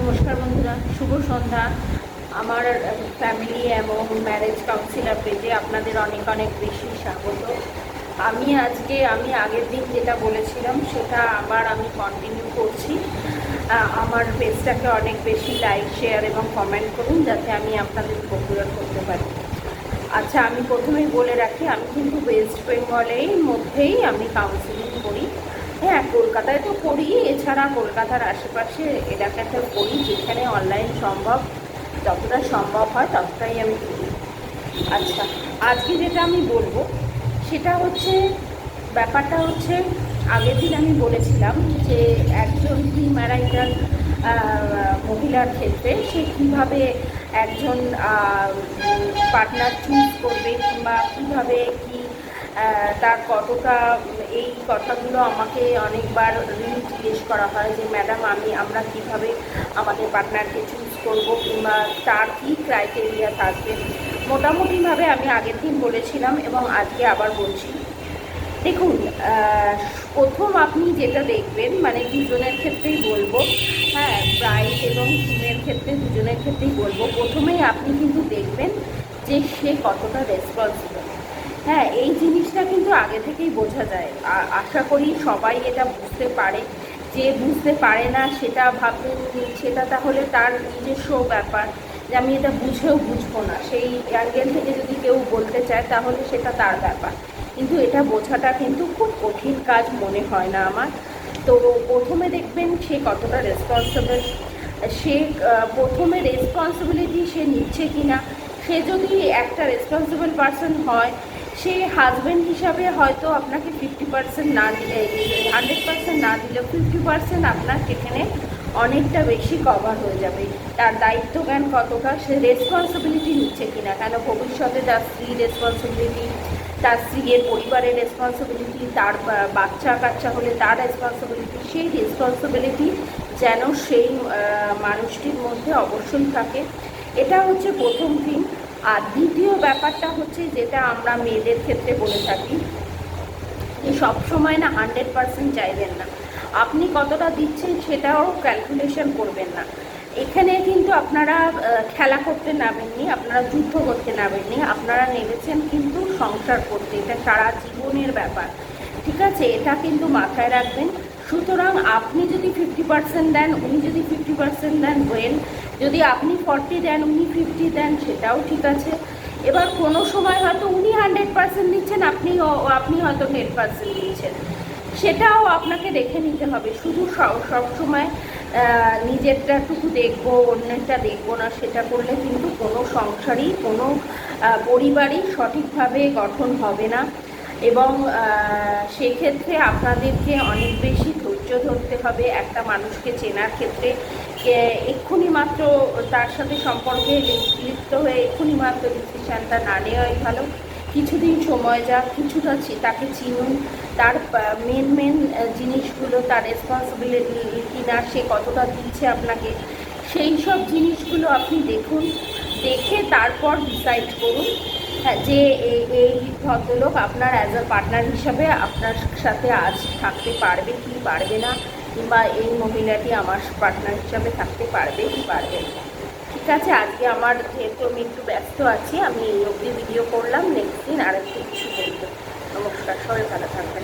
নমস্কার বন্ধুরা, শুভ সন্ধ্যা। আমার ফ্যামিলি এবং ম্যারেজ কাউন্সিলার পেজে আপনাদের অনেক অনেক বেশি স্বাগত। আমি আগের দিন যেটা বলেছিলাম সেটা আবার আমি কন্টিনিউ করছি। আমার পেজটাকে অনেক বেশি লাইক, শেয়ার এবং কমেন্ট করুন যাতে আমি আপনাদের পপুলার করতে পারি। আচ্ছা, আমি প্রথমেই বলে রাখি, আমি কিন্তু ওয়েস্ট বেঙ্গলের মধ্যেই আমি কাউন্সিলিং করি। হ্যাঁ, কলকাতায় তো করি, এছাড়া কলকাতার আশেপাশে এলাকাতেও করি। যেখানে অনলাইন সম্ভব, যতটা সম্ভব হয় ততটাই আমি করি। আচ্ছা, আজকে যেটা আমি বলবো সেটা হচ্ছে, ব্যাপারটা হচ্ছে, আগের দিন আমি বলেছিলাম যে একজন প্রিম্যারাইটাল মহিলার ক্ষেত্রে সে কীভাবে একজন পার্টনার চুজ করবে, কিংবা কীভাবে কি তার কতটা, এই কথাগুলো আমাকে অনেকবার জিজ্ঞেস করা হয় যে ম্যাডাম আমরা কিভাবে আমাদের পার্টনারকে চুজ করব, কিংবা তার কী ক্রাইটেরিয়া থাকবে। মোটামুটিভাবে আমি আগের দিন বলেছিলাম এবং আজকে আবার বলছি। দেখুন, প্রথম আপনি যেটা দেখবেন, মানে দুজনের ক্ষেত্রেই বলবো, হ্যাঁ, ব্রাইড এবং টিমের ক্ষেত্রে দুজনের ক্ষেত্রেই বলবো, প্রথমেই আপনি কিন্তু দেখবেন যে সে কতটা রেসপন্সিবল। হ্যাঁ, এই জিনিসটা কিন্তু আগে থেকেই বোঝা যায়। আশা করি সবাই এটা বুঝতে পারে। যে বুঝতে পারে না সেটা ভাববেন সেটা তাহলে তার নিজস্ব ব্যাপার, যে আমি এটা বুঝেও বুঝবো না, সেই অ্যাঙ্গেল থেকে যদি কেউ বলতে চায় তাহলে সেটা তার ব্যাপার। কিন্তু এটা বোঝাটা কিন্তু খুব কঠিন কাজ মনে হয় না আমার। তো প্রথমে দেখবেন সে কতটা রেসপন্সিবল, সে প্রথমে রেসপন্সিবিলিটি সে নিচ্ছে কি না। সে যদি একটা রেসপন্সিবল পারসন হয়, সে হাজব্যান্ড হিসাবে হয়তো আপনাকে 50% না দিলে, 100% না দিলেও 50% আপনার সেখানে অনেকটা বেশি কভার হয়ে যাবে। তার দায়িত্ব জ্ঞান কতটা, সে রেসপন্সিবিলিটি নিচ্ছে কিনা, কেন ভবিষ্যতে তার স্ত্রী রেসপন্সিবিলিটি, তার স্ত্রীর পরিবারের রেসপন্সিবিলিটি, তার বাচ্চা কাচ্চা হলে তার রেসপন্সিবিলিটি, সেই রেসপন্সিবিলিটি যেন সেই মানুষটির মধ্যে অবশ্যই থাকে। এটা হচ্ছে প্রথম থিং। আর দ্বিতীয় ব্যাপারটা হচ্ছে, যেটা আমরা মেয়েদের ক্ষেত্রে বলে থাকি, যে সবসময় না 100% চাইবেন না, আপনি কতটা দিচ্ছেন সেটাও ক্যালকুলেশন করবেন না। এখানে কিন্তু আপনারা খেলা করতে নামেননি, আপনারা যুদ্ধ করতে নামেননি, আপনারা নেমেছেন কিন্তু সংসার করতে। এটা সারা জীবনের ব্যাপার, ঠিক আছে? এটা কিন্তু মাথায় রাখবেন। সুতরাং আপনি যদি 50% দেন, উনি যদি 50% দেন, ওয়েল। যদি আপনি 40 দেন, উনি 50 দেন, সেটাও ঠিক আছে। এবার কোনো সময় হয়তো উনি 100% দিচ্ছেন, আপনি হয়তো 10% দিচ্ছেন, সেটাও আপনাকে দেখে নিতে হবে। শুধু সব সময় নিজেরটাটুকু দেখবো, অন্যেরটা দেখবো না, সেটা করলে কিন্তু কোনো সংসারই, কোনো পরিবারই সঠিকভাবে গঠন হবে না। এবং সেক্ষেত্রে আপনাদেরকে অনেক বেশি ধৈর্য ধরতে হবে একটা মানুষকে চেনার ক্ষেত্রে। এক্ষুনি মাত্র তার সাথে সম্পর্কে লিপ্ত হয়ে এক্ষুনি মাত্র ডিসিশানটা না নেওয়াই ভালো। কিছুদিন সময় যাক, কিছুটা তাকে চিনুন, তার মেন জিনিসগুলো, তার রেসপন্সিবিলিটি কিনা, সে কতটা দিচ্ছে আপনাকে, সেই সব জিনিসগুলো আপনি দেখুন। দেখে তারপর ডিসাইড করুন যে এই ভদ্রলোক আপনার অ্যাজ আ পার্টনার হিসাবে আপনার সাথে আজ থাকতে পারবে কি পারবে না, কিংবা এই মহিলাটি আমার পার্টনার হিসাবে থাকতে পারবে কি পারবে না। ঠিক আছে, আজকে আমার যেহেতু আমি একটু ব্যস্ত আছি, আমি এই অবধি ভিডিও করলাম। নেক্সট দিন আরেকটু কিছু বলবো। নমস্কার, সবাই ভালো থাকবেন।